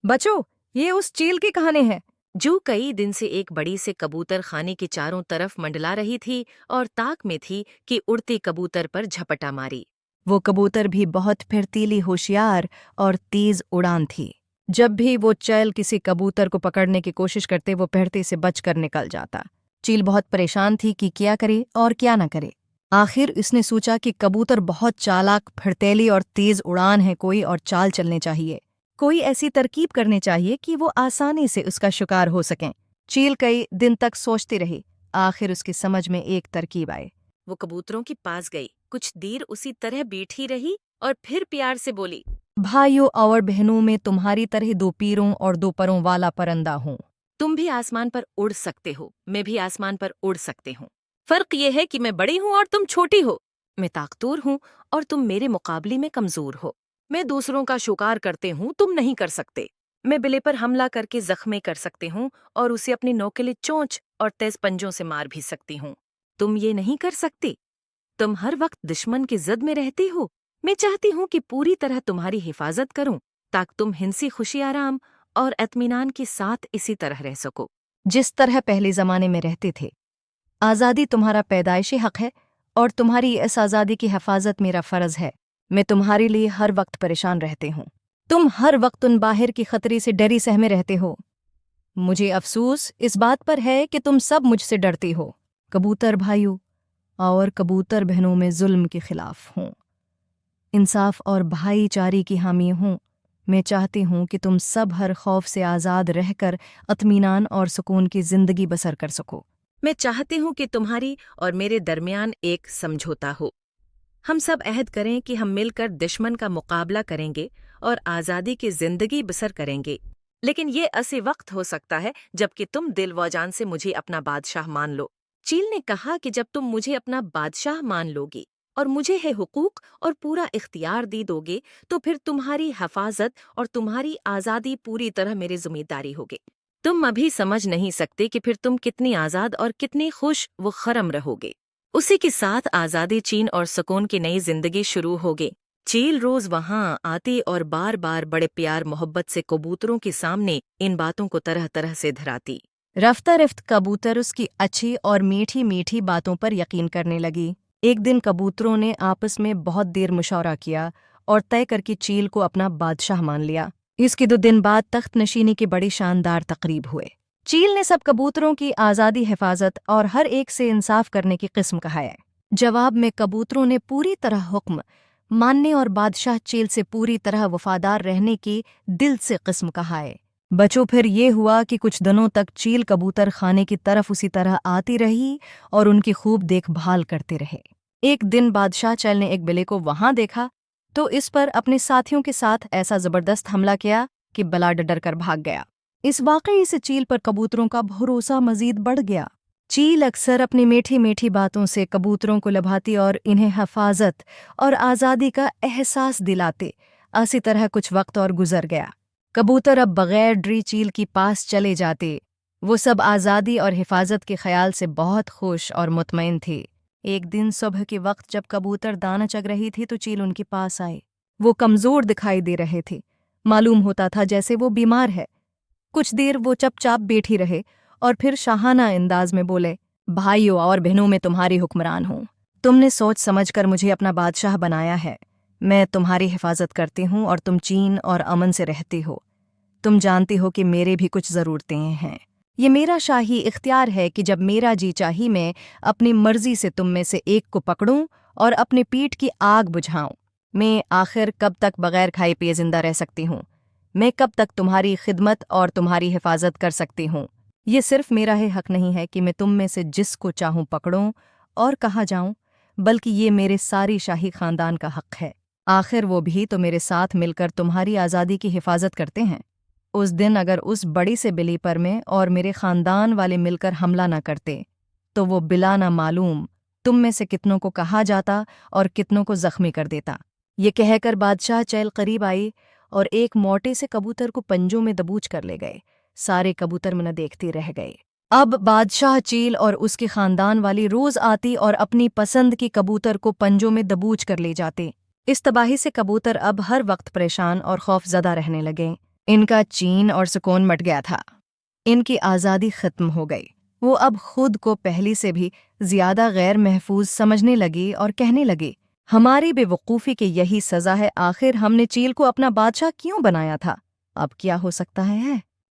बचो, ये उस चील की कहानी है जो कई दिन से एक बड़ी से कबूतर खाने के चारों तरफ मंडला रही थी और ताक में थी कि उड़ते कबूतर पर झपटा मारी। वो कबूतर भी बहुत फुर्तीली, होशियार और तेज उड़ान थी। जब भी वो चैल किसी कबूतर को पकड़ने की कोशिश करते, वो पहरते से बचकर निकल जाता। चील बहुत परेशान थी कि क्या करे और क्या न करे। आखिर उसने सोचा कि कबूतर बहुत चालाक, फुर्तीली और तेज उड़ान है, कोई और चाल चलने चाहिए, कोई ऐसी तरकीब करनी चाहिए कि वो आसानी से उसका शिकार हो सकें। चील कई दिन तक सोचती रही। आखिर उसकी समझ में एक तरकीब आई। वो कबूतरों के पास गई, कुछ देर उसी तरह बैठी रही और फिर प्यार से बोली, भाइयों और बहनों, में तुम्हारी तरह दो पीरों और दो परों वाला परंदा हूँ। तुम भी आसमान पर उड़ सकते हो, मैं भी आसमान पर उड़ सकते हूँ। फर्क ये है कि मैं बड़ी हूँ और तुम छोटी हो। मैं ताकतवर हूँ और तुम मेरे मुकाबले में कमजोर हो। मैं दूसरों का शिकार करते हूँ, तुम नहीं कर सकते। मैं बिल्ली पर हमला करके जख्मी कर सकते हूँ और उसे अपनी नोकीली चोंच और तेज पंजों से मार भी सकती हूँ। तुम ये नहीं कर सकते। तुम हर वक्त दुश्मन की जद में रहते हो। मैं चाहती हूँ कि पूरी तरह तुम्हारी हिफाजत करूं ताकि तुम हिंसी, खुशी, आराम और इत्मीनान के साथ इसी तरह रह सको। जिस तरह पहले जमाने में रहते थे। आज़ादी तुम्हारा पैदाइशी हक है और तुम्हारी इस आज़ादी की हिफाजत मेरा फ़र्ज़ है। मैं तुम्हारे लिए हर वक्त परेशान रहते हूँ। तुम हर वक्त उन बाहर की खतरे से डरी सहमे रहते हो। मुझे अफसोस इस बात पर है कि तुम सब मुझसे डरती हो। कबूतर भाइयों और कबूतर बहनों में जुल्म के खिलाफ हूँ, इंसाफ और भाईचारे की हामी हूँ। मैं चाहती हूँ कि तुम सब हर खौफ से आज़ाद रहकर इत्मीनान और सुकून की ज़िंदगी बसर कर सको। मैं चाहती हूँ कि तुम्हारी और मेरे दरमियान एक समझौता हो। हम सब अहद करें कि हम मिलकर दुश्मन का मुकाबला करेंगे और आज़ादी की ज़िंदगी बसर करेंगे। लेकिन ये ऐसे वक्त हो सकता है जबकि तुम दिल व जान से मुझे अपना बादशाह मान लो। चील ने कहा कि जब तुम मुझे अपना बादशाह मान लोगे और मुझे है हुकूक और पूरा इख्तियार दे दोगे, तो फिर तुम्हारी हिफाजत और तुम्हारी आज़ादी पूरी तरह मेरी जिम्मेदारी होगी। तुम अभी समझ नहीं सकते कि फिर तुम कितनी आज़ाद और कितनी खुश व खरम रहोगे। उसी के साथ आज़ादी, चीन और सुकून की नई जिंदगी शुरू होगी। चील रोज वहां आती और बार बार बड़े प्यार मोहब्बत से कबूतरों के सामने इन बातों को तरह तरह से धराती। रफ्ता रफ्त कबूतर उसकी अच्छी और मीठी मीठी बातों पर यकीन करने लगी। एक दिन कबूतरों ने आपस में बहुत देर मुशावरा किया और तय करके चील को अपना बादशाह मान लिया। इसके 2 दिन बाद तख्त नशीनी के बड़ी शानदार तकरीब हुए। चील ने सब कबूतरों की आज़ादी, हिफाजत और हर एक से इंसाफ करने की किस्म कहाए। जवाब में कबूतरों ने पूरी तरह हुक्म मानने और बादशाह चील से पूरी तरह वफादार रहने की दिल से किस्म कहाए। बचो, फिर ये हुआ कि कुछ दिनों तक चील कबूतर खाने की तरफ उसी तरह आती रही और उनकी खूब देखभाल करते रहे। एक दिन बादशाह चील ने एक बिल्ली को वहां देखा तो इस पर अपने साथियों के साथ ऐसा जबरदस्त हमला किया कि बला डर कर भाग गया। इस वाकये से चील पर कबूतरों का भरोसा मजीद बढ़ गया। चील अक्सर अपनी मीठी मीठी बातों से कबूतरों को लभाती और इन्हें हिफाजत और आज़ादी का एहसास दिलाते। इसी तरह कुछ वक्त और गुजर गया। कबूतर अब बगैर डरी चील की पास चले जाते। वो सब आज़ादी और हिफाजत के ख्याल से बहुत खुश और मुतमईन थे। एक दिन सुबह के वक्त जब कबूतर दाना चग रही थी तो चील उनके पास आए। वो कमज़ोर दिखाई दे रहे थे। मालूम होता था जैसे वो बीमार है। कुछ देर वो चुपचाप बैठी रहे और फिर शाहाना अंदाज में बोले, भाइयों और बहनों, में तुम्हारी हुक्मरान हूँ। तुमने सोच समझकर मुझे अपना बादशाह बनाया है। मैं तुम्हारी हिफाजत करती हूँ और तुम चैन और अमन से रहती हो। तुम जानती हो कि मेरे भी कुछ ज़रूरतें हैं। ये मेरा शाही इख्तियार है कि जब मेरा जी चाही मैं अपनी मर्जी से तुम में से एक को पकड़ूं और अपने पीठ की आग बुझाऊं। मैं आखिर कब तक बगैर खाए पिए जिंदा रह सकती हूँ? मैं कब तक तुम्हारी खिदमत और तुम्हारी हिफाजत कर सकती हूँ? ये सिर्फ मेरा ही हक नहीं है कि मैं तुम में से जिसको चाहूँ पकड़ूं और कहाँ जाऊं, बल्कि ये मेरे सारी शाही खानदान का हक है। आखिर वो भी तो मेरे साथ मिलकर तुम्हारी आज़ादी की हिफाजत करते हैं। उस दिन अगर उस बड़ी से बिल्ली पर मैं और मेरे खानदान वाले मिलकर हमला न करते तो वो बिला ना मालूम तुम में से कितनों को कहा जाता और कितनों को जख्मी कर देता। ये कहकर बादशाह चैल करीब आई और एक मोटे से कबूतर को पंजों में दबोच कर ले गए। सारे कबूतर मना देखते रह गए। अब बादशाह चील और उसके खानदान वाली रोज आती और अपनी पसंद की कबूतर को पंजों में दबोच कर ले जाते। इस तबाही से कबूतर अब हर वक्त परेशान और खौफजदा रहने लगे। ان کا چین اور سکون مٹ گیا تھا۔ ان کی آزادی ختم ہو گئی۔ وہ اب خود کو پہلی سے بھی زیادہ غیر محفوظ سمجھنے لگی اور کہنے لگی، ہماری بے وقوفی کی یہی سزا ہے، آخر ہم نے چیل کو اپنا بادشاہ کیوں بنایا تھا؟ اب کیا ہو سکتا ہے؟